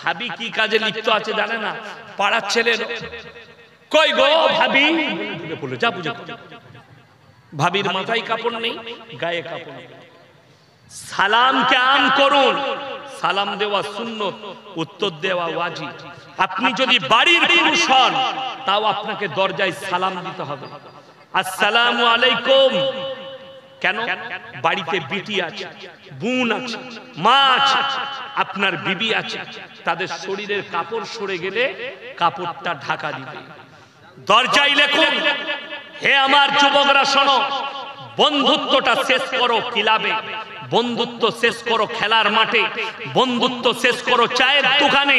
ভাবি কি কাজে লিপ্ত আছে জানে না, পাড়ার ছেলে কই গো ভাবি বলে যা বুঝে, ভাবির মাথায় কাপড় নেই, গায়ে কাপড় নেই। সালামকে আম করুন, সালাম দেওয়া সুন্নত, উত্তর দেওয়া ওয়াজিব। আপনি যদি বাড়ির পুরুষ হন তাও আপনাকে দরজায় সালাম দিতে হবে, আসসালামু আলাইকুম। কেন? বাড়িতে বিটি আছে, বোন আছে, মা আছে, আপনার বিবি আছে, তাদের শরীরের কাপড় সরে গেলে কাপড়টা ঢাকা দিবে। দরজায় লেখুন, হে আমার যুবকরা শোনো, বন্ধুত্বটা শেষ করো ক্লাবে, বন্ধুত্ব শেষ করো খেলার মাঠে, বন্ধুত্ব শেষ করো চায়ের দোকানে।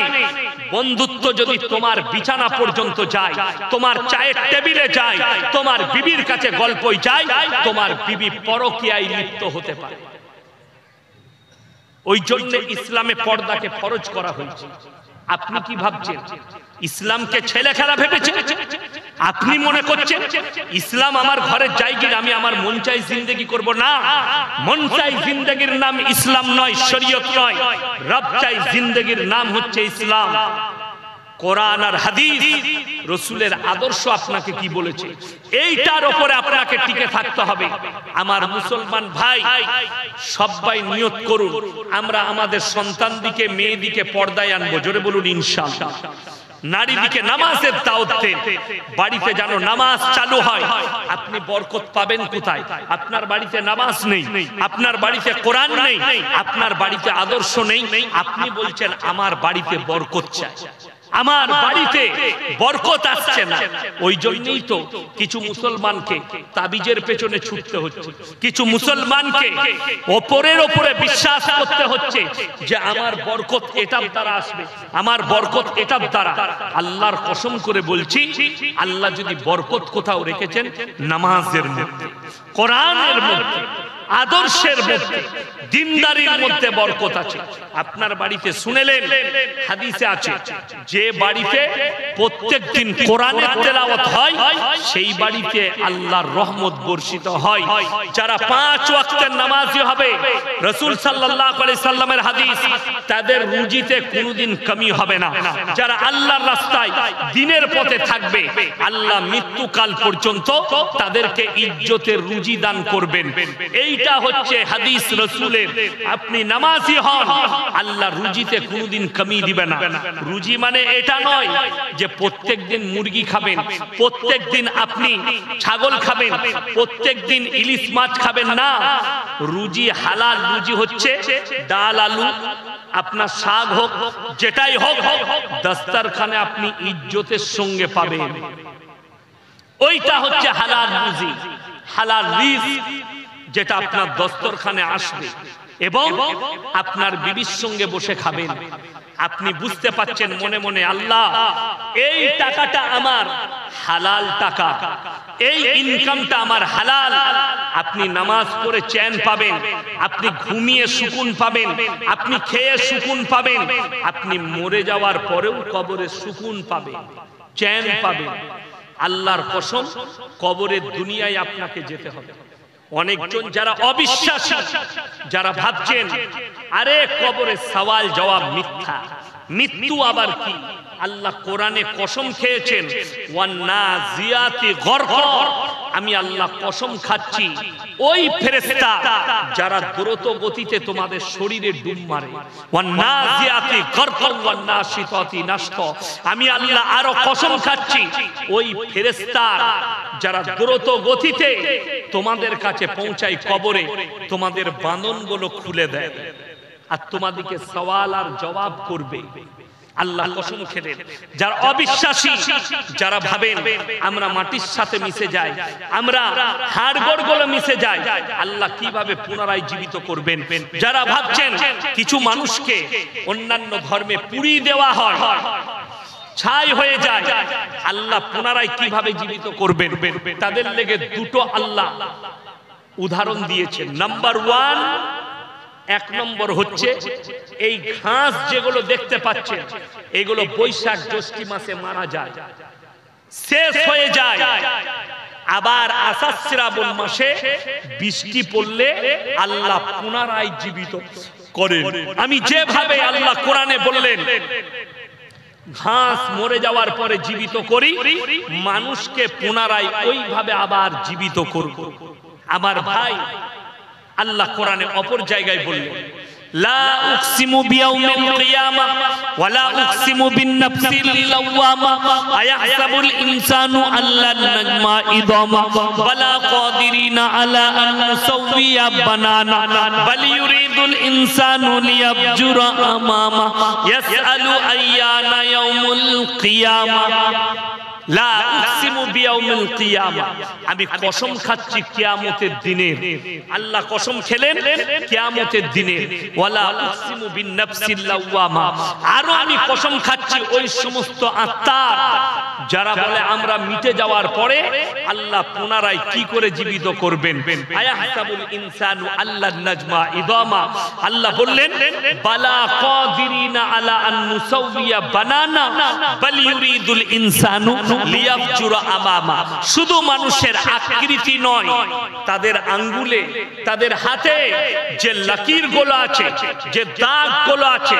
বন্ধুত্ব যদি তোমার বিছানা পর্যন্ত যায়, তোমার চায়ের টেবিলে যায়, তোমার বিবির কাছে গল্পই যায়, তোমার বিবি পরকীয়ায় লিপ্ত হতে পারে। ওই জন্য ইসলামে পর্দাকে ফরজ করা হয়েছে। আপনি কি ভাবছেন ইসলামকে ছেলে খেলা ভেবেছেন? আপনি মনে করছেন ইসলাম আমার ঘরের জায়গা, আমি আমার মন চাই জিন্দেগি করব? না, মন চাই জিন্দেগির নাম ইসলাম নয়, শরীয়ত নয়। রব চাই জিন্দেগির নাম হচ্ছে ইসলাম। কোরআন আর হাদিস, রাসূলের আদর্শ আপনাকে কি বলেছে, এইটার উপরে আপনাকে টিকে থাকতে হবে। আমার মুসলমান ভাই, সবাই নিয়ত করুন, আমরা আমাদের সন্তানদিকে, মেয়েদিকে পর্দায় আনবো। জোরে বলুন ইনশাআল্লাহ। নারীদিকে নামাজের দাওয়াত দেন, বাড়িতে যেন নামাজ চালু হয়। আপনি বরকত পাবেন কোথায়? আপনার বাড়িতে নামাজ নেই, আপনার বাড়িতে কোরআন নেই, আপনার বাড়িতে আদর্শ নেই। আপনি বলছেন আমার বাড়িতে বরকত চাই, আমার বাড়িতে বরকত আসছে না। ওই জন্যই তো কিছু মুসলমানকে তাবিজের পেছনে ছুটতে হচ্ছে, কিছু মুসলমানকে ওপরের ওপরে বিশ্বাস করতে হচ্ছে যে আমার বরকত এটার দ্বারা আসবে, আমার বরকত এটার দ্বারা। আল্লাহর কসম করে বলছি, আল্লাহ যদি বরকত কোথাও রেখেছেন, নামাজের মধ্যে, কোরআনের মধ্যে, আদর্শের মধ্যে, দিনদারির মধ্যে বরকত আছে। আপনার বাড়িতে শুনেলেন, হাদিসে আছে, যে বাড়িতে প্রত্যেকদিন কোরআনের তেলাওয়াত হয় সেই বাড়িতে আল্লাহর রহমত বর্ষিত হয়। যারা 5 ওয়াক্তের নামাজি হবে, রাসূল সাল্লাল্লাহু আলাইহি সাল্লামের হাদিস, তাদের রুজিতে কোনোদিন কমি হবে না। যারা আল্লাহর রাস্তায় দিনের পথে থাকবে, আল্লাহ মৃত্যুকাল পর্যন্ত তাদেরকে ইজ্জতের রুজি দান করবেন। এইটা হচ্ছে হাদিস রাসূলের। আপনি নামাজি হন, আল্লাহ রুজিতে কোনোদিন কমি দিবে না। রুজি মানে এটা নয় যে প্রত্যেকদিন মুরগি খাবেন, প্রত্যেকদিন আপনি ছাগল খাবেন, প্রত্যেকদিন ইলিশ মাছ খাবেন না। রুজি হালাল রুজি হচ্ছে ডাল আলু, আপনার শাক হোক, যেটাই হোক, দস্তরখানে আপনি ইজ্জতের সঙ্গে পাবেন। ওইটা হচ্ছে হালাল রুজি, হালাল রিজক, যেটা আপনার দস্তরখানে আসবে এবং আপনার বিবির সঙ্গে বসে খাবেন। আপনি বুঝতে পাচ্ছেন মনে মনে, আল্লাহ এই টাকাটা আমার হালাল টাকা, এই ইনকামটা আমার হালাল। আপনি নামাজ পড়ে চ্যান পাবেন, আপনি ঘুমিয়ে সুকুন পাবেন, আপনি খেয়ে সুকুন পাবেন, আপনি মরে যাওয়ার পরেও কবরে সুকুন পাবেন, চ্যান পাবেন। আল্লাহর কসম, কবরের দুনিয়ায় আপনাকে যেতে হবে। অনেকজন যারা অবিশ্বাসী, যারা ভাবছেন আরে কবরে সওয়াল জবাব মিথ্যা, মৃত্যু আবার কি, আল্লাহ কোরআনে কসম খেয়েছেন, ওয়ান্নাজিয়াতি গরকা। আমি আল্লাহ কসম খাচ্ছি, ওই ফেরেশতা যারা দ্রুত গতিতে তোমাদের শরীরে ডুব মারে, ওয়ান্নাজিয়াতি গরকা ওয়ান্নাশিতাতি নাশতা। আমি আল্লাহ আরো কসম খাচ্ছি, ওই ফেরেশতা যারা দ্রুত গতিতে তোমাদের কাছে পৌঁছায় কবরে, তোমাদের বাঁধনগুলো খুলে দেয় আর তোমাদেরকে সওয়াল আর জবাব করবে। আল্লাহ কসম খেলেন, যারা অবিশ্বাসী, যারা ভাবেন আমরা মাটির সাথে মিশে যাই, আমরা হাড়গোড়গুলো মিশে যাই, আল্লাহ কিভাবে পুনরায় জীবিত করবেন। যারা ভাবছেন কিছু মানুষকে অন্যান্য ধর্মে পুড়িয়ে দেওয়া হয়, ছাই হয়ে যায়, আল্লাহ পুনরায় কিভাবে জীবিত করবেন, তাদের লেগে দুটো আল্লাহ উদাহরণ দিয়েছেন। নাম্বার 1, 1 নম্বর হচ্ছে এই ঘাস যেগুলো দেখতে পাচ্ছেন, এগুলো বৈশাখ জ্যৈষ্ঠ মাসে মারা যায়, শেষ হয়ে যায়। আবার আষাঢ় শ্রাবণ মাসে বৃষ্টি পড়লে আল্লাহ পুনরায় জীবিত করেন। আমি যেভাবে আল্লাহ কোরআনে বললেন ঘাস মরে যাওয়ার পরে জীবিত করি, মানুষকে পুনরায় ওইভাবে আবার জীবিত করব। আমার ভাই, আল্লাহ কোরআনে অপর জায়গায় বললেন লা উকসিমু বিয়াউমিল কিয়ামা ওয়া লা উকসিমু বিন-নাফসিল লাওয়ামা আয়াহসাবুল ইনসানু আল্লান নাজমা ইদামা বালা কাদিরিনা আলা আন নুসাওয়িয়া বানানা বাল ইউরিদুল ইনসানু লিয়াবজুরা আমামা ইয়াসআলু আইয়ানা ইয়াউমুল কিয়ামা। লা উকসিমু বিয়াউমিল কিয়ামা, আমি কসম খাচ্ছি কিয়ামতের দিনের। আল্লাহ কসম খেলেন কিয়ামতের দিনের। ওয়ালা উকসিমু বিন-নাফসিল লাওয়ামা, আরো আমি কসম খাচ্ছি ওই সমস্ত আত্মার যারা বলে আমরা মিটে যাওয়ার পরে আল্লাহ পুনরায় কি করে জীবিত করবেন। আয়াহসাবুল ইনসানু আল্লান নাজমা ইদামা, আল্লাহ বললেন বালা কাদিরিনা আলা আন নুসাওয়িয়া বানানা বাল ইউরিদুল ইনসানু লিয়াবজুরা আমামা। শুধু মানুষের আকৃতি নয়, তাদের আঙ্গুলে, তাদের হাতে যে লাকির গুলো আছে, যে দাগ গুলো আছে,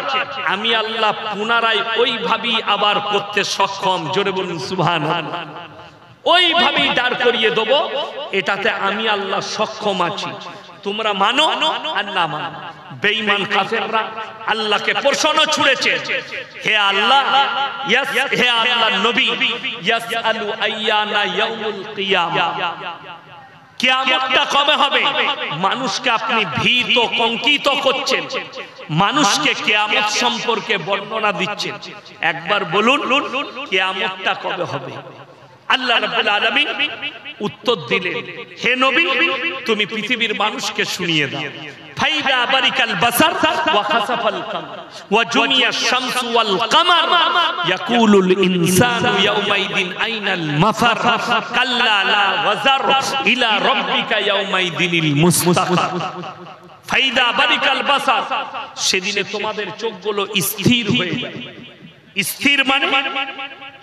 আমি আল্লাহ পুনরায় ওইভাবেই আবার করতে সক্ষম। জোরে বলুন সুবহানাল্লাহ। ওইভাবেই দাঁড় করিয়ে দেব, এটাতে আমি আল্লাহ সক্ষম আছি। তোমরা মানো আর না মানো। বেঈমান কাফেররা আল্লাহকে প্রশ্ন ছুড়েছে, হে আল্লাহ, হে আল্লাহর নবী, ইয়াসআলু আইয়ানা ইয়াউমুল কিয়ামা, কিয়ামতটা কবে হবে? মানুষকে আপনি ভীত কঙ্কিত করছেন, মানুষকে কিয়ামত সম্পর্কে বর্ণনা দিচ্ছেন। একবার বলুন কিয়ামতটা কবে হবে? আল্লাহ রাব্বুল আলামিন উত্তর দিলেন, হে নবী, তুমি পৃথিবীর মানুষকে শুনিয়ে দাও। ফাইদা বারিকাল বাসার ওয়া খাসাফাল কামার ওয়া জুমিয়াশ শামসু ওয়াল কামার ইয়াকুলুল ইনসানু ইয়াউমাইদিন আইনাল মাফার কাল্লা লা ওয়াজার ইলা রাব্বিকা ইয়াউমাইদিনিল মুস্তাকার। ফাইদা বারিকাল বাসার, সেদিনে তোমাদের চোখগুলো স্থির হয়ে যাবে। স্থির মানে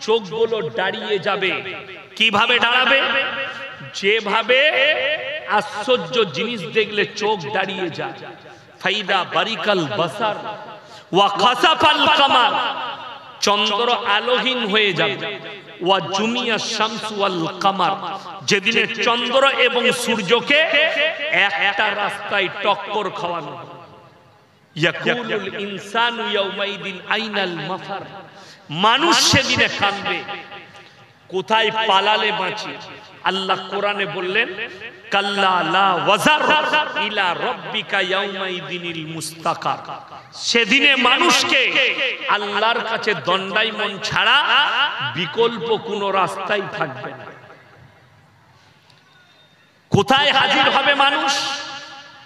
চোখগুলো দাঁড়িয়ে যাবে। কিভাবে দাঁড়াবে? যেভাবে আশ্চর্য জিনিস দেখলে চোখ দাঁড়িয়ে যায়। ফাইদা বারিকাল বাসার ওয়া খাসাফাল কামার, চন্দ্র আলোহীন হয়ে যাবে। ওয়া জুমিয়াশ শামসু ওয়াল কামার, যেদিনে চন্দ্র এবং সূর্যকে একটা রাস্তায় টক্কর খাওয়ানো। ইয়াকুলুল ইনসানু ইয়াউমাইদিন আইনাল মাফার, মানুষ সেদিনে কাঁদবে, কোথায় পালালে বাঁচি। আল্লাহ কোরআনে বললেন কাল্লা লা ওয়াজার ইলা রাব্বিকা ইয়াউমাইদিনিল মুস্তাকার, সেদিনে মানুষকে আল্লাহর কাছে দণ্ডায়মন ছাড়া বিকল্প কোনো রাস্তাই থাকবে না। কোথায় হাজির হবে মানুষ?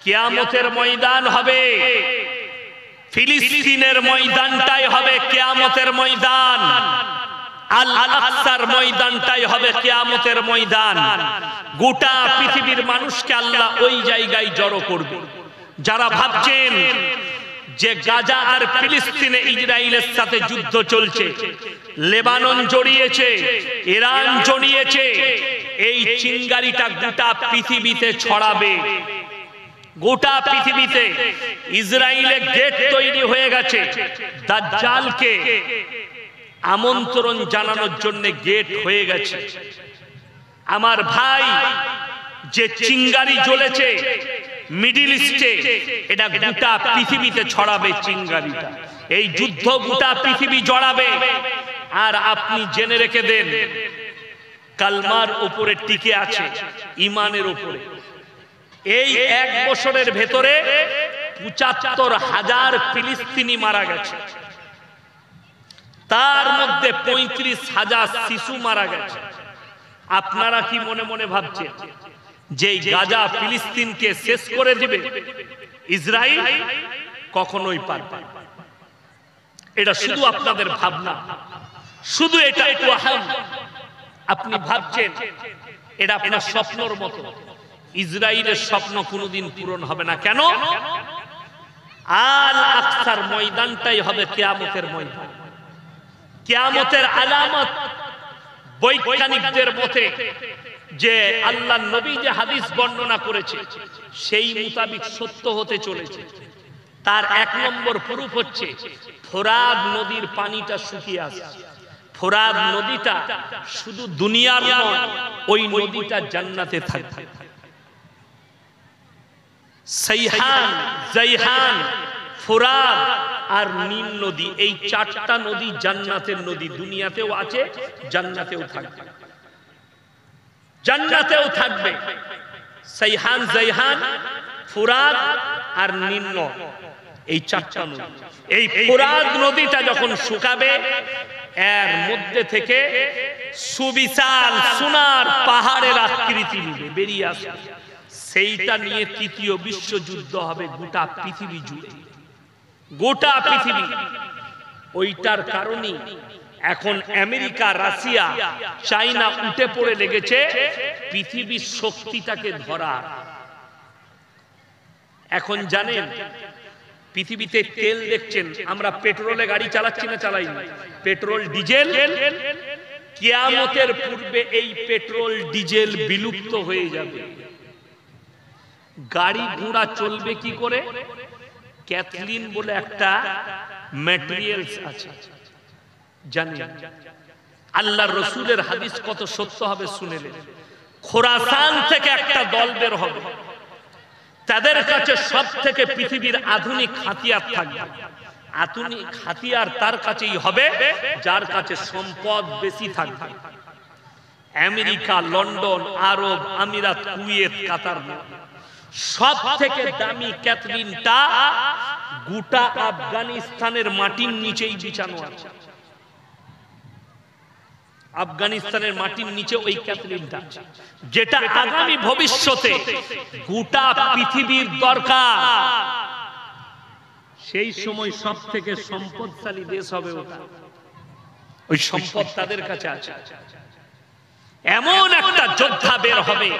কিয়ামতের ময়দান হবে। ফিলিস্তিনের ময়দানটাই হবে কিয়ামতের ময়দান। আল আকসার ময়দানটাই হবে কিয়ামতের ময়দান। গোটা পৃথিবীর মানুষকে আল্লাহ ওই জায়গায় জড়ো করবে। যারা ভাবছেন যে গাজা আর ফিলিস্তিনে ইসরায়েলের সাথে যুদ্ধ চলছে, লেবানন জড়িয়েছে, ইরান জড়িয়েছে, এই চিঙ্গারিটা গোটা পৃথিবীতে ছড়াবে। গোটা পৃথিবীতে ইসরায়েলে গেট তৈরি হয়ে গেছে। দাজ্জালকে আমন্ত্রণ জানানোর জন্য গেট হয়ে গেছে। আমার ভাই, যে চিঙ্গারি জ্বলেছে মিডিল ইস্টে, এটা গোটা পৃথিবীতে ছড়াবে চিঙ্গারিটা। এই যুদ্ধ গোটা পৃথিবী জড়াবে। আর আপনি জেনে রেখে দেন, কালমার উপরে টিকে আছে, ইমানের উপরে। এই এক বছরের ভেতরে ৭৫,০০০ ফিলিস্তিনি মারা গেছে, তার মধ্যে ৩৫,০০০ শিশু মারা গেছে। আপনারা কি মনে মনে ভাবছেন যে গাজা ফিলিস্তিনকে শেষ করে দিবে ইসরায়েল? কখনোই পারবে না। এটা শুধু আপনাদের ভাবনা, শুধু এটা ওয়াহাম। আপনি ভাবছেন এটা আপনার স্বপ্নর মতো। ইসরায়েলের স্বপ্ন কোনোদিন পূরণ হবে না। কেন? আল আকসার ময়দানটাই হবে কিয়ামতের ময়দান। কিয়ামতের আলামত বৈজ্ঞানিকদের মতে যে আল্লাহর নবী যে হাদিস বর্ণনা করেছে সেই মোতাবেক সত্য হতে চলেছে। তার 1 নম্বর প্রুফ হচ্ছে ফোরাত নদীর পানিটা শুকিয়ে আসছে। ফোরাত নদীটা শুধু দুনিয়ার নয়, ওই নদীটা জান্নাতে থাকবে। সাইহান, জাইহান, ফোরাত আর নীল নদী, এই 4টা নদী জান্নাতের নদী। দুনিয়াতেও আছে, জান্নাতেও থাকবে। জান্নাতেও থাকবে সাইহান, জাইহান, ফোরাত আর নীল নদী, এই 4টা নদী। এই ফোরাত নদীটা যখন শুকাবে, এর মধ্যে থেকে সুবিশাল সোনার পাহাড়ের আকৃতি নিবে, বেরিয়ে আসবে। সেইটা নিয়ে 3য় বিশ্বযুদ্ধ হবে গোটা পৃথিবী জুড়ে, গোটা পৃথিবী। ওইটার কারণে এখন আমেরিকা, রাশিয়া, চায়না উঠে পড়ে লেগেছে পৃথিবীর শক্তিটাকে ধরা। এখন জানেন পৃথিবীতে তেল দেখছেন, আমরা পেট্রোলে গাড়ি চালাচ্ছি না, চালাইনি। পেট্রোল, ডিজেল, কিয়ামতের পূর্বে এই পেট্রোল ডিজেল বিলুপ্ত হয়ে যাবে। গাড়ি ঘোড়া চলবে কি করে? ক্যাথলিন বলে একটা ম্যাটেরিয়ালস আছে, জানেন? আল্লাহর রাসূলের হাদিস কত সত্য হবে শুনেলেন। খোরাসান থেকে একটা দল বের হবে, তাদের কাছে সব থেকে পৃথিবীর আধুনিক হাতিয়ার থাকবে। আধুনিক হাতিয়ার তার কাছেই হবে যার কাছে সম্পদ বেশি থাকবে। আমেরিকা, লন্ডন, আরব আমিরাত, কুয়েত, কাতার, সব থেকে দামি ক্যাথলিনটা গোটা আফগানিস্তানের মাটির নিচেই বিছানো আছে। আফগানিস্তানের মাটির নিচে ওই ক্যাথলিনটা, যেটা আগামী ভবিষ্যতে গোটা পৃথিবীর দরকার। সেই সময় সব থেকে সম্পদশালী দেশ হবে ওটা। ওই সম্পদ তাদের কাছে আছে। এমন একটা যোদ্ধা বের হবে,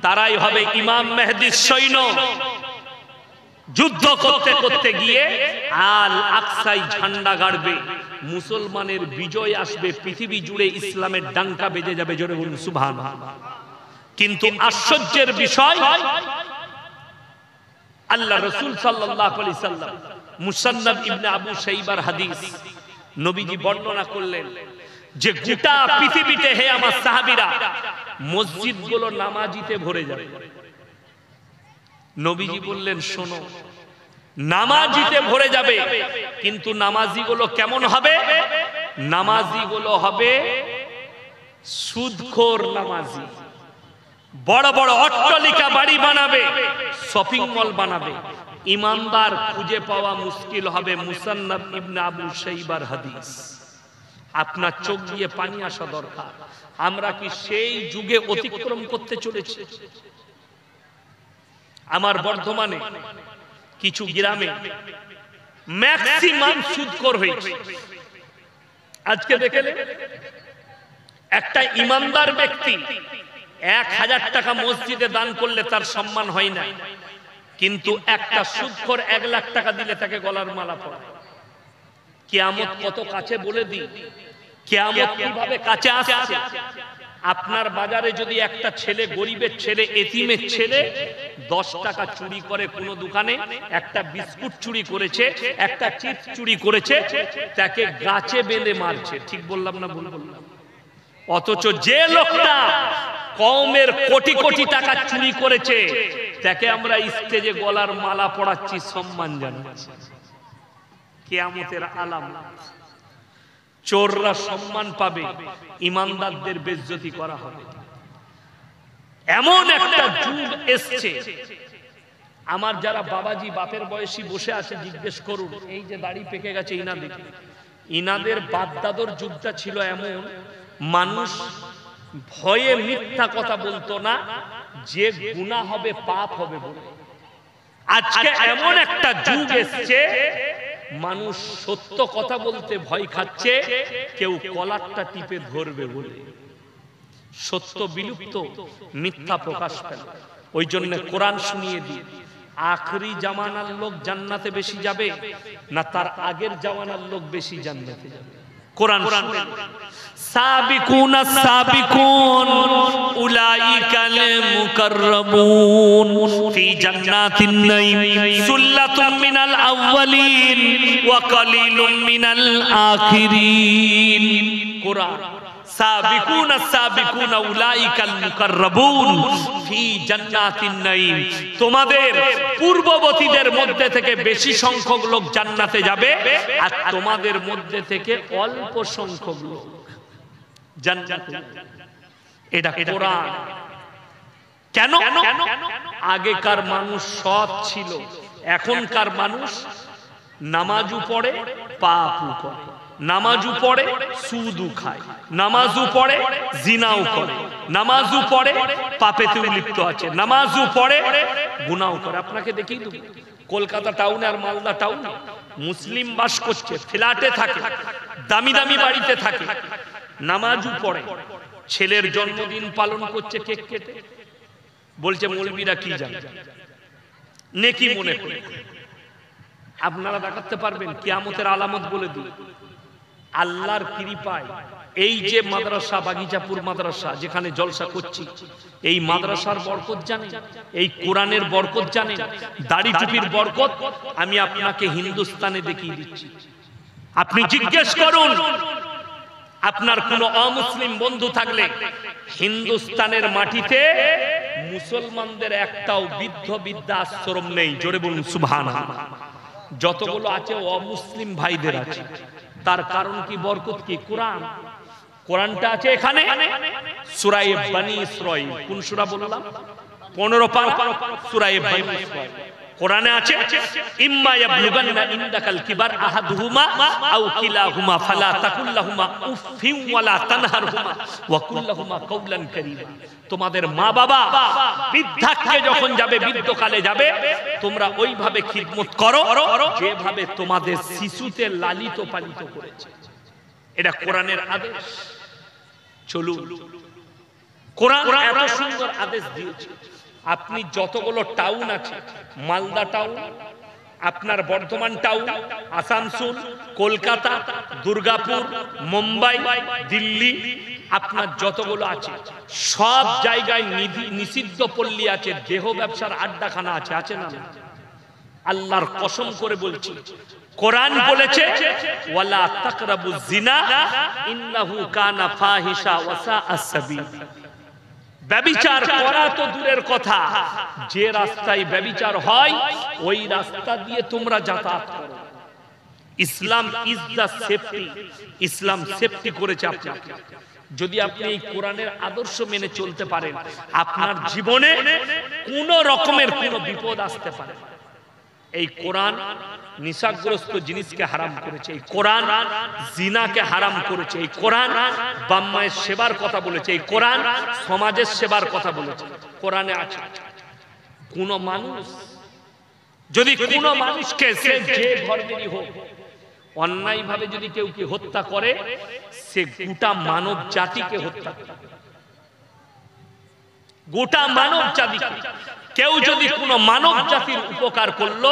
তারাই হবে ইমাম মেহেদীর সৈন্য। যুদ্ধ করতে করতে গিয়ে আল আকসায় ঝান্ডা গাড়বে, মুসলমানের বিজয় আসবে, পৃথিবী জুড়ে ইসলামের ডাঙ্কা বেজে যাবে। জোরে বলুন সুবহানাল্লাহ। কিন্তু আশ্চর্যের বিষয়, আল্লাহ রাসূল সাল্লাল্লাহু আলাইহি সাল্লাম মুসান্নাদ ইবনে আবু শাইবার হাদিস নবীজি বর্ণনা করলেন যে গোটা পৃথিবীতে, হে আমার সাহাবীরা, মসজিদগুলো নামাজিতে ভরে যাবে। নবীজি বললেন, শোনো, নামাজিতে ভরে যাবে, কিন্তু নামাজিগুলো কেমন হবে? নামাজিগুলো হবে সুদখোর নামাজি। বড় বড় অট্টালিকা বাড়ি বানাবে, শপিং মল বানাবে। ইমানদার খুঁজে পাওয়া মুশকিল হবে। মুসান্নাদ ইবনে আবু শাইবার হাদিস। আপনার চোখ দিয়ে পানি আসা দরকার। আমরা কি সেই যুগে অতিক্রম করতে চলেছি? আমার বর্ধমানে কিছু গ্রামে ম্যাক্সিমাম সুদখোর হয়েছে। আজকে দেখলে একটা ইমানদার ব্যক্তি 1000 টাকা মসজিদে দান করলে তার সম্মান হয় না, কিন্তু একটা সুদখোর 1 লাখ টাকা দিলে তাকে গলার মালা পরায়। কিয়ামত কত কাছে বলে দিই, কিয়ামত কিভাবে কাছে আসছে। আপনার বাজারে যদি একটা ছেলে, গরিবের ছেলে, এতিমের ছেলে 10 টাকা চুরি করে কোন দোকানে, একটা বিস্কুট চুরি করেছে, একটা চিপস চুরি করেছে, তাকে গাছে বেঁধে মারছে। ঠিক বললাম না ভুল বললাম? অথচ যে লোকটা কওমের কোটি কোটি টাকা চুরি করেছে, তাকে আমরা স্টেজে গলার মালা পরাচ্ছি, সম্মান জানাচ্ছি। কিয়ামতের আলামত। চোররা সম্মান পাবে, ইমানদারদের বেইজ্জতি করা হবে। এমন একটা যুগ এসছে। আমার যারা বাবাজি, বাপের বয়সী বসে আছে, জিজ্ঞেস করুন, এই যে দাড়ি পেকে গেছে ইনাদের, ইনাদের বাপ দাদুর যুগটা ছিল এমন, মানুষ ভয়ে মিথ্যা কথা বলতো না, যে গুনাহ হবে, পাপ হবে বলে। আজকে এমন একটা যুগ এসছে, মানুষ সত্য কথা বলতে ভয় খাচ্ছে, কেউ কলারটা টিপে ধরবে বলে। সত্য বিলুপ্ত, মিথ্যা প্রকাশ পেল। ওই জন্য কোরআন শুনিয়ে দিই, আখরি জামানার লোক জান্নাতে বেশি যাবে না তার আগের জামানার লোক বেশি জান্নাতে যাবে? কোরআন শুনেন, সাবিকুনা সাবিকুন উলাইকাল মুকাররাবুন ফি জান্নাতিন নাঈম সুল্লাতুম মিনাল আউয়ালিন ওয়া কালিলুম মিনাল আখিরিন। কোরআন সাবিকুনা সাবিকুনা উলাইকাল মুকাররাবুন ফি জান্নাতিন নাঈম, তোমাদের পূর্ববর্তীদের মধ্যে থেকে বেশি সংখ্যক লোক জান্নাতে যাবে, আর তোমাদের মধ্যে থেকে অল্প সংখ্যক লোক জান্নাতে। এটা কোরআন। কেন? আগেকার মানুষ সৎ ছিল, এখনকার মানুষ নামাজও পড়ে পাপও করে, নামাজও পড়ে সুদও খায়, নামাজও পড়ে জিনাও করে, নামাজও পড়ে পাপেতেও লিপ্ত আছে, নামাজও পড়ে গুনাহও করে। আপনাকে দেখিয়ে দেব, কলকাতা টাউনে আর মালদা টাউনে মুসলিম বাস করছে, ফ্ল্যাটে থাকে, দামি দামি বাড়িতে থাকে, নামাজও পড়ে, ছেলের জন্মদিন পালন করছে কেক কেটে, বলছে মৌলবীরা কি জানে, নেকি মনে করে। আপনারা দেখাতে পারবেন কিয়ামতের আলামত বলে দিই। আল্লাহর কৃপায় এই যে মাদ্রাসা বাগিচাপুর মাদ্রাসা যেখানে জলসা করছি, এই মাদ্রাসার বরকত জানেন, এই কোরআনের বরকত জানেন, দাড়ি টুপির বরকত আমি আপনাকে হিন্দুস্তানে দেখিয়ে দিচ্ছি। আপনি জিজ্ঞেস করুন, আপনার কোন অমুসলিম বন্ধু থাকলে হিন্দুস্তানের মাটিতে মুসলমানদের একটাও বৃদ্ধ বৃদ্ধা আশ্রম নেই, জোরে বলুন সুবহানাল্লাহ। যতগুলো আছে অমুসলিম ভাইদের আছে, তার কারণ কি? বরকত কি? কোরআন। কোরআনটা আছে এখানে, সূরা বনী ইসরাঈল। কোন সূরা বললাম? 15 পারা সূরা বনী ইসরাঈল কোরআনে আছে। ইম্মা ইয়াবলুগান্না ইনদাকাল কিবার আহাদুহুমা আও কিলাহুমা ফালা তাকুল লাহুমা উফিন ওয়ালা তানহারহুমা ওয়া কুল লাহুমা কাওলান কারীমা। তোমাদের মা বাবা বৃদ্ধাক্যে যখন যাবে, বৃদ্ধকালে যাবে, তোমরা ওইভাবে খিদমত করো যেভাবে তোমাদের শিশুতে লালিত পালিত করেছে। এটা কোরআনের আদেশ। চলুন, কোরআন এত সুন্দর আদেশ দিয়েছে। আপনি যতগুলো টাউন আছে, মালদা টাউন, আপনার বর্ধমান টাউন, আসানসোল, কলকাতা, দুর্গাপুর, মুম্বাই, দিল্লি, আপনার যতগুলো আছে সব জায়গায় নিষিদ্ধ পল্লী আছে, দেহ ব্যবসার আড্ডাখানা আছে, আছে না? আল্লাহর কসম করে বলছি, কোরআন বলেছে ওয়ালা তাকরাবুজ জিনা ইন্নাহু কানা ফাহিশা ওয়া সাআ সাবিল। ব্যভিচার করা তো দূরের কথা, যে রাস্তায় ব্যভিচার হয় ওই রাস্তা দিয়ে তোমরা যাতায়াত করো। Islam is the safety. ইসলাম সেফটি করেছে আপনাকে। যদি আপনি এই কোরআনের আদর্শ মেনে চলতে পারেন, আপনার জীবনে কোনো রকমের কোনো বিপদ আসতে পারে। এই কোরআন নিশাগ্রস্ত জিনিসকে হারাম করেছে, এই কোরআন জিনাকে হারাম করেছে, এই কোরআন বাপ মায়ের সেবার কথা বলেছে, এই কোরআন সমাজের সেবার কথা বলেছে। কোরআনে আছে কোন মানুষ যদি কোন মানুষকে, সে যে ধর্মেরই হোক, অন্যায় ভাবে যদি কেউ কি হত্যা করে, সে গোটা মানব জাতিকে হত্যা করে। গোটা মানব জাতিকে। কেউ যদি কোন মানব জাতির উপকার করলো,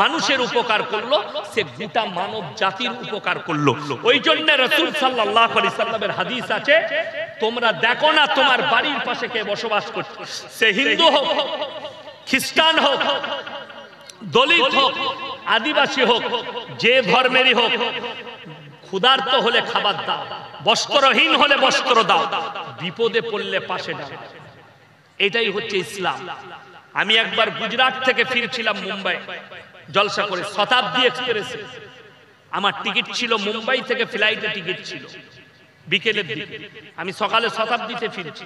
মানুষের উপকার করলো, সে গোটা মানব জাতির উপকার করলো। ওই জন্য রাসূল সাল্লাল্লাহু আলাইহি সাল্লামের হাদিস আছে, তোমরা দেখো না তোমার বাড়ির পাশে কে বসবাস করছে, সে হিন্দু হোক, খ্রিস্টান হোক, দলিত হোক, আদিবাসী হোক, যে ধর্মেরই হোক, ক্ষুধার্ত হলে খাবার দাও, বস্ত্রহীন হলে বস্ত্র দাও, বিপদে পড়লে পাশে দাও। এটাই হচ্ছে ইসলাম। আমি একবার গুজরাট থেকে ফিরছিলাম মুম্বাই জলসা করে, শতাব্দী এক্সপ্রেসে। আমার টিকিট ছিল, মুম্বাই থেকে ফ্লাইটে টিকিট ছিল বিকেলের দিকে। আমি সকালে শতাব্দীতে ফিরছি।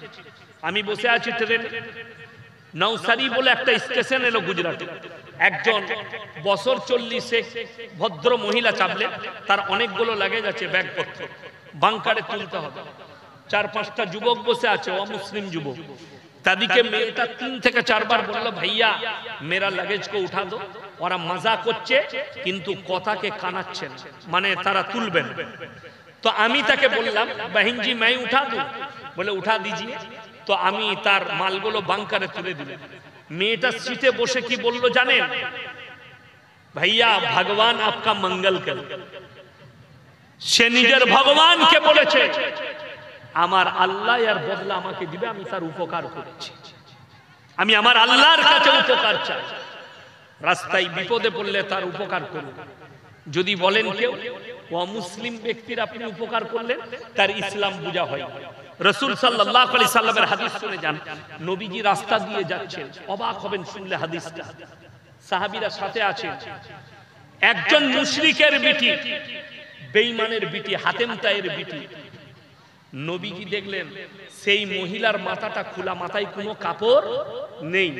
আমি বসে আছি ট্রেনে। নওসারি বলে একটা স্টেশন এলো গুজরাটে। একজন বছর 40 ভদ্র মহিলা চাপলেন, তার অনেকগুলো লাগেজ আছে, ব্যাগপত্র, বাংকারে তুলতে হবে। 4-5টা যুবক বসে আছে, অমুসলিম যুবক। তাদেরকে মেয়েটা 3 থেকে 4 বার বললো, ভাইয়া মেরা লাগেজ কো উঠা দো। ওরা মজা করছে কিন্তু কথাকে কানাচ্ছে না, মানে তারা তুলবেন। তো আমি তাকে বললাম, বাহিনজি मैं उठा दूं? बोले उठा दीजिए। तो আমি তার মালগুলো বাংকারে তুলে দিলাম। মেয়েটা সিটে বসে কি বলল জানেন? ভাইয়া ভগবান आपका मंगल करे। সে নিজের ভগবানকে বলেছে আমার আল্লাহ এর বদলা আমাকে দিবে, আমি তার উপকার করেছি, আমি আমার আল্লাহর কাছে উপকার চাই। রাস্তায় বিপদে পড়লে তার উপকার করুন। যদি বলেন কেউ অমুসলিম ব্যক্তির আপনি উপকার করলেন, তার ইসলাম বুঝা হয়। রাসূল সাল্লাল্লাহু আলাইহি সাল্লামের হাদিস শুনে যান, নবীজি রাস্তা দিয়ে যাচ্ছেন, অবাক হবেন শুনলে হাদিসটা। সাহাবীরা সাথে আছেন, একজন মুশরিকের বিটি, বেঈমানের বিটি, হাতেম তায়ের বিটি। নবীজি দেখলেন সেই মহিলার মাথাটা খোলা, মাথায় কোনো কাপড় নেই,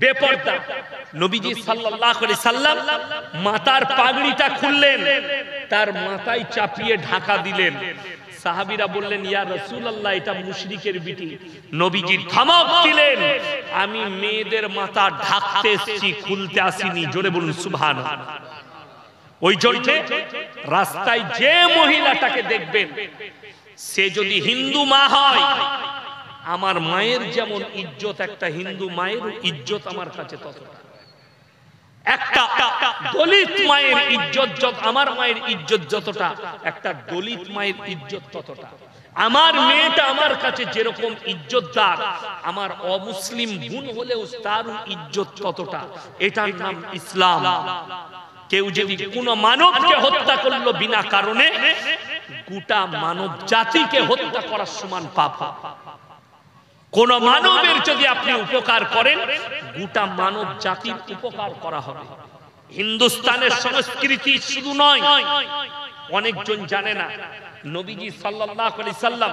বেপরদা। নবীজি সাল্লাল্লাহু আলাইহি সাল্লাম মাথার পাগড়িটা খুললেন, তার মাথায় চাপিয়ে ঢাকা দিলেন। সাহাবীরা বললেন ইয়া রাসূলুল্লাহ, এটা মুশরিকের বিটি। নবীজি ধমক দিলেন, আমি মেয়েদের মাথা ঢাকতে এসেছি, খুলতে আসিনি। জোরে বলুন সুবহানাল্লাহ। ওই জন্য রাস্তায় যে মহিলাটাকে দেখবেন, সে যদি হিন্দু মা হয়, আমার মায়ের যেমন ইজ্জত, একটা হিন্দু মায়ের ইজ্জত আমার কাছে ততটা। একটা দলিত মায়ের ইজ্জত যত, আমার মায়ের ইজ্জত যতটা, একটা দলিত মায়ের ইজ্জত ততটা। আমার মেয়েটা আমার কাছে যেরকম ইজ্জতদার, আমার অমুসলিম বোন হলেও তার ইজ্জত ততটা। এটার নাম ইসলাম। কেউ যদি কোন মানবকে হত্যা করলো বিনা কারণে, গোটা মানব জাতিকে হত্যা করার সমান পাপ। কোন মানবের যদি আপনি উপকার করেন, গোটা মানব জাতির উপকার করা হবে। হিন্দুস্তানের সংস্কৃতি শুধু নয়, অনেকজন জানে না, নবীজি সাল্লাল্লাহু আলাইহি সাল্লাম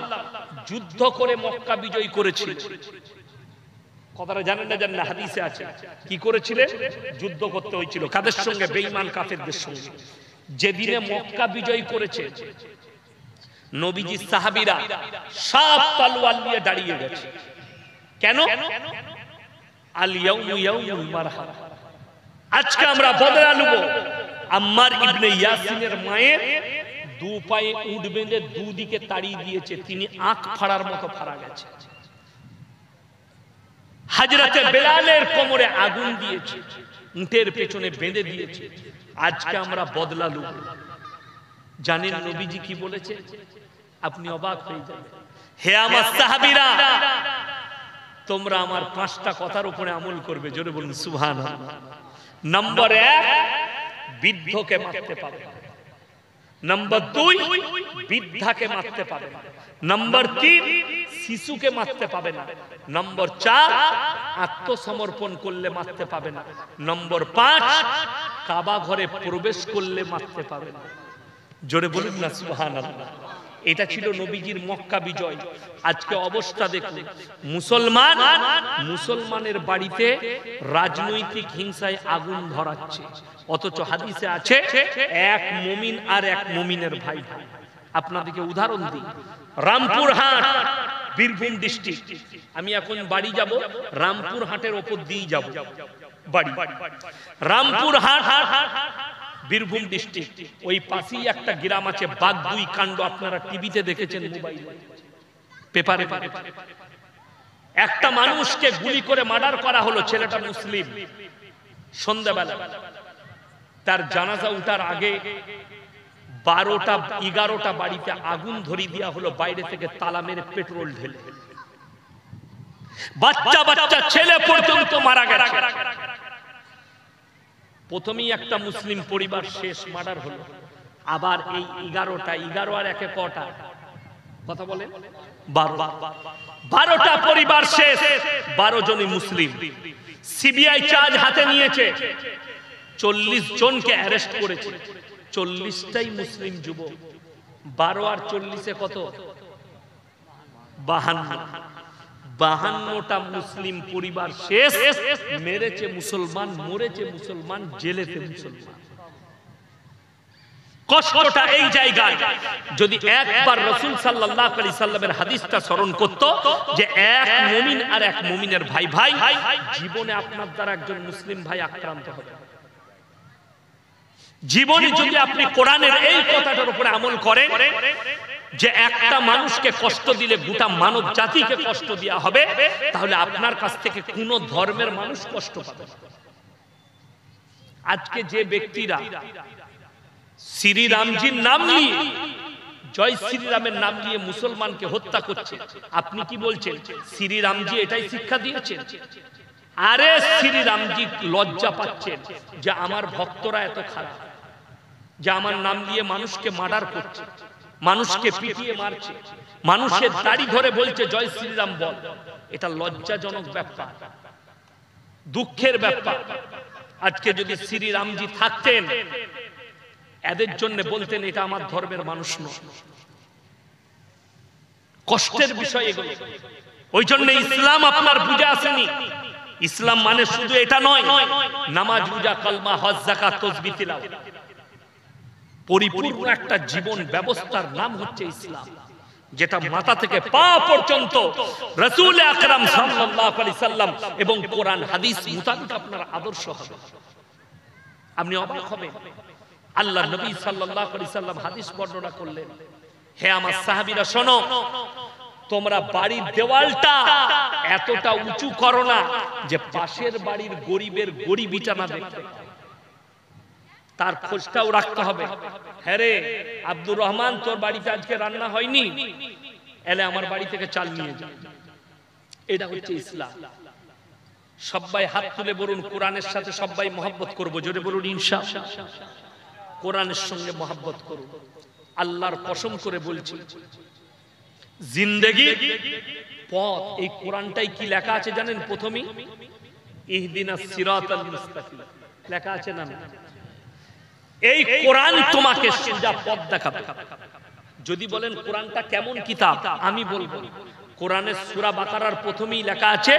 যুদ্ধ করে মক্কা বিজয় করেছিলেন। কথাটা জানেন না? জানেন না? হাদিসে আছে কি করেছিলেন? যুদ্ধ করতে হয়েছিল। কাদের সঙ্গে? বেঈমান কাফেরদের সঙ্গে। যেদিনে মক্কা বিজয় করেছে, নবীজি সাহাবীরা সব তলোয়ার নিয়ে দাঁড়িয়ে গেছে। কেন? আল ইয়াউমু ইয়াউমুল মারহাম, আজকে আমরা বদলা নেব। আম্মার ইবনে ইয়াসিনের মায়ের দু পায়ে উট বেঁধে দুদিকে তাড়িয়ে দিয়েছে, তিনি আঁখ ফাড়ার মতো ফাড়া গেছে। হযরতে বেলালের কোমরে আগুন দিয়েছে, উটের পেছনে বেঁধে দিয়েছে। আজকে আমরা বদলা নেব। জানেন নবীজি কি বলেছে? আপনি অবাক হয়ে যাবেন। হে আমার সাহাবীরা, তোমরা আমার পাঁচটা কথার উপরে আমল করবে। জোরে বলুন সুবহানাল্লাহ। নাম্বার 1, বৃদ্ধকে মারতে পাবে না। নাম্বার 2, বৃদ্ধাকে মারতে পাবে না। নাম্বার 3, শিশুকে মারতে পাবে না। নাম্বার 4, আত্মসমর্পণ করলে মারতে পাবে না। নাম্বার 5, কাবা ঘরে প্রবেশ করলে মারতে পাবে না। জোরে বলুন না সুবহানাল্লাহ। এটা ছিল নবীজির মক্কা বিজয়। আজকে অবস্থা দেখুন, মুসলমানের বাড়িতে রাজনৈতিক হিংসায় আগুন ধরাচ্ছে, অথচ হাদিসে আছে এক মুমিন আর এক মুমিনের ভাই ভাই। আপনাদেরকে উদাহরণ দিই, রামপুরহাট, বীরভূম ডিস্ট্রিক্ট। আমি এখন বাড়ি যাব, রামপুরহাটের ওপর দিয়ে যাব বাড়ি। রামপুরহাট, বীরভূম ডিস্ট্রিক্ট। ওই পাশেই একটা গ্রাম আছে বাগদুই কাণ্ড, আপনারা টিভিতে দেখেছেন, মোবাইলে, পেপারে। একটা মানুষকে গুলি করে মার্ডার করা হলো, ছেলেটা মুসলিম। সন্ধ্যাবেলা তার জানাজা উঠার আগে 12টা-11টা বাড়িতে আগুন ধরিয়ে দেওয়া হলো, বাইরে থেকে তালা মেরে পেট্রোল ঢেলে। বাচ্চা বাচ্চা ছেলে পর্যন্ত মারা গেছে। প্রথমেই একটা মুসলিম পরিবার শেষ, মার্ডার হলো। আবার এই 11 আর একে কটা? কথা বলেন, 12টা পরিবার শেষ, 12 জনই মুসলিম। সিবিআই চার্জ হাতে নিয়েছে, 40 জনকে অ্যারেস্ট করেছে। 40টাই মুসলিম যুবক। 12 আর 40-এ কত? 52টা মুসলিম পরিবার শেষ। মেরেছে মুসলমান, মরেছে মুসলমান, জেলেতে মুসলমান। কষ্টটা এই জায়গায়। যদি একবার রাসূল সাল্লাল্লাহু আলাইহি সাল্লামের হাদিসটা স্মরণ করত যে এক মুমিন আর এক মুমিনের ভাই ভাই, জীবনে আপনার দ্বারা একজন মুসলিম ভাই আক্রান্ত হবে। জীবনে যদি আপনি কোরআনের এই কথাটার উপরে আমল করেন যে একটা মানুষকে কষ্ট দিলে গোটা মানব জাতিকে কষ্ট দেওয়া হবে, তাহলে আপনার কাছ থেকে কোন ধর্মের মানুষ কষ্ট পাবে। আজকে যে ব্যক্তিরা শ্রীরামজির নাম নিয়ে, জয় শ্রীরামের নাম নিয়ে মুসলমানকে হত্যা করছে। আপনি কি বলছেন শ্রীরামজি এটাই শিক্ষা দিয়েছেন? আরে শ্রীরামজি লজ্জা পাচ্ছেন যে আমার ভক্তরা এত খারাপ, যে আমার নাম দিয়ে মানুষকে মার্ডার করছে, মানুষকে পিটিয়ে মারছে, মানুষের দাড়ি ধরে বলছে জয় শ্রীরাম বল। এটা লজ্জাজনক ব্যাপার, দুঃখের ব্যাপার। আজকে যদি শ্রীরামজি থাকতেন, এদের জন্য বলতেন এটা আমার ধর্মের মানুষ নয়। কষ্টের বিষয় এগুলো। ওই জন্য ইসলাম আপনার বুঝে আসেনি। ইসলাম মানে শুধু এটা নয়, নামাজ, রোজা, কালমা, হজ, যাকাত, তাসবিহ, তিলাওয়াত, পরিপূর্ণ একটা জীবন ব্যবস্থার নাম হচ্ছে ইসলাম, যেটা মাথা থেকে পা পর্যন্ত রাসূল আকরাম সাল্লাল্লাহু আলাইহি সাল্লাম এবং কোরআন হাদিস মোতাবেক আপনার আদর্শ হবে। আপনি অবাক হবেন, আল্লাহ নবী সাল্লাল্লাহু আলাইহি সাল্লাম হাদিস বর্ণনা করলেন, হে আমার সাহাবীরা শোনো, তোমরা বাড়ির দেওয়ালটা এতটা উঁচু করো না যে পাশের বাড়ির গরিবের গরিবিটা না দেখতে, তার খোঁজটাও রাখতে হবে। হ্যাঁ রে আব্দুর রহমান, তোর বাড়িতে আজকে রান্না হয়নি, এলে আমার বাড়ি থেকে চাল নিয়ে যা। এটা হচ্ছে ইসলাম। সবাই হাত তুলে বলুন, কোরআনের সাথে সবাই মহব্বত করবো। জোরে বলুন ইনশাআল্লাহ। কোরআনের সঙ্গে মহব্বত করুন। আল্লাহর কসম করে বলছি, জিন্দেগি পথ, এই কোরআনটাই কি লেখা আছে জানেন? প্রথমেই ইহদিনাস সিরাতাল মুস্তাকিম লেখা আছে না? এই কোরআন তোমাকে সোজা পথ দেখাবে। যদি বলেন কোরআনটা কেমন কিতাব, আমি বলবো কোরআনের সূরা বাকারার প্রথমেই লেখা আছে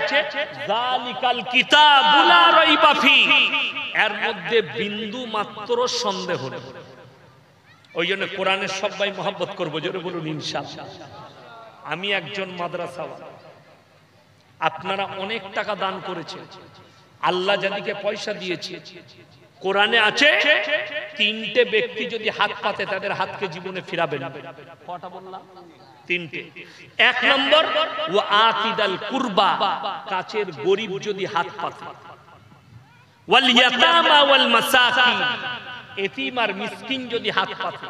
যালিকাল কিতাবু লা রাইবা ফি, এর মধ্যে বিন্দু মাত্র সন্দেহ নেই। ওই জন্য কোরআনের সবাই মহব্বত করবো। জোরে বলুন ইনশাআল্লাহ। আমি একজন মাদ্রাসাওয়ালা, আপনারা অনেক টাকা দান করেছেন, আল্লাহ যাদেরকে পয়সা দিয়েছে, কোরআনে আছে তিনটে ব্যক্তি যদি হাত পাতে তাদের হাতকে জীবনে ফিরাবে না। কটা বললাম? তিনটে। এক নম্বর, ওয়া আতিদাল কুরবা, কাছের গরীব যদি হাত পাতে, ওয়াল ইয়াতামা ওয়াল মাসাকিন, এতিম আর মিসকিন যদি হাত পাতে,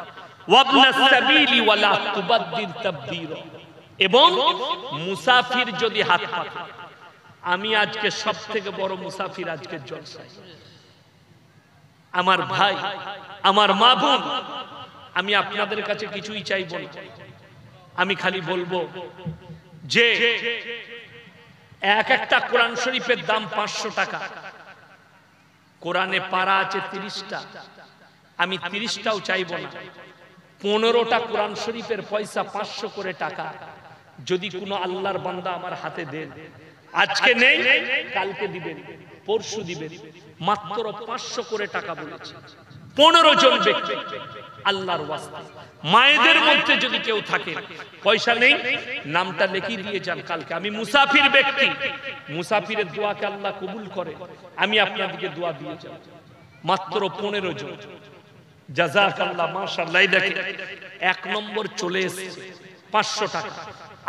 ওয়াবনাস সাবিলি ওয়ালা তুবাদ্দির তাবদীরা, এবং মুসাফির যদি হাত পাতে। আমি আজকে সবথেকে বড় মুসাফির আজকের জলসায়। আমার ভাই, আমার মা বোন, আমি আপনাদের কাছে কিছুই চাইব না। আমি খালি বলবো যে এক একটা কোরআন শরীফের দাম 500 টাকা। কোরআনে পারা আছে 30টা। আমি 30টাও চাইব না। 15টা কোরআন শরীফের পয়সা 500 করে টাকা যদি কোনো আল্লাহর বান্দা আমার হাতে দেন, আজকে নেই কালকে দিবেন, পরশু দিবেন, মাত্র 500 করে টাকা বলেছে। 15 জন ব্যক্তি আল্লাহর ওয়াস্তে। মায়েদের মধ্যে যদি কেউ থাকে পয়সা নেই, নামটা লিখিয়ে দিয়ে যান কালকে। আমি মুসাফির ব্যক্তি, মুসাফিরের দোয়াকে আল্লাহ কবুল করে। আমি আপনাদেরকে দোয়া দিয়ে যাব। মাত্র 15 জন। জাযাকাল্লাহ, মাশাআল্লাহ। দেখেন, এক নম্বর চলে এসেছে 500 টাকা।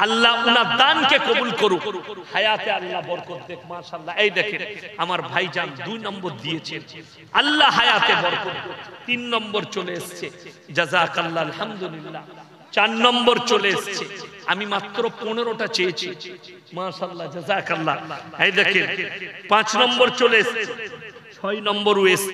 আল্লাহ উনার দানকে কবুল করুক, হায়াতে আল্লাহ বরকত দেখ। মাশাআল্লাহ। এই দেখেন আমার ভাইজান 2 নম্বর দিয়েছেন, আল্লাহ হায়াতে বরকত। 3 নম্বর চলে এসেছে, জাযাকাল্লাহ, আলহামদুলিল্লাহ। 4 নম্বর চলে এসেছে। আমি মাত্র 15টা চেয়েছি, মাশাআল্লাহ, জাযাকাল্লাহ। এই দেখেন 5 নম্বর চলে এসেছে, 6 নম্বরও এসেছে।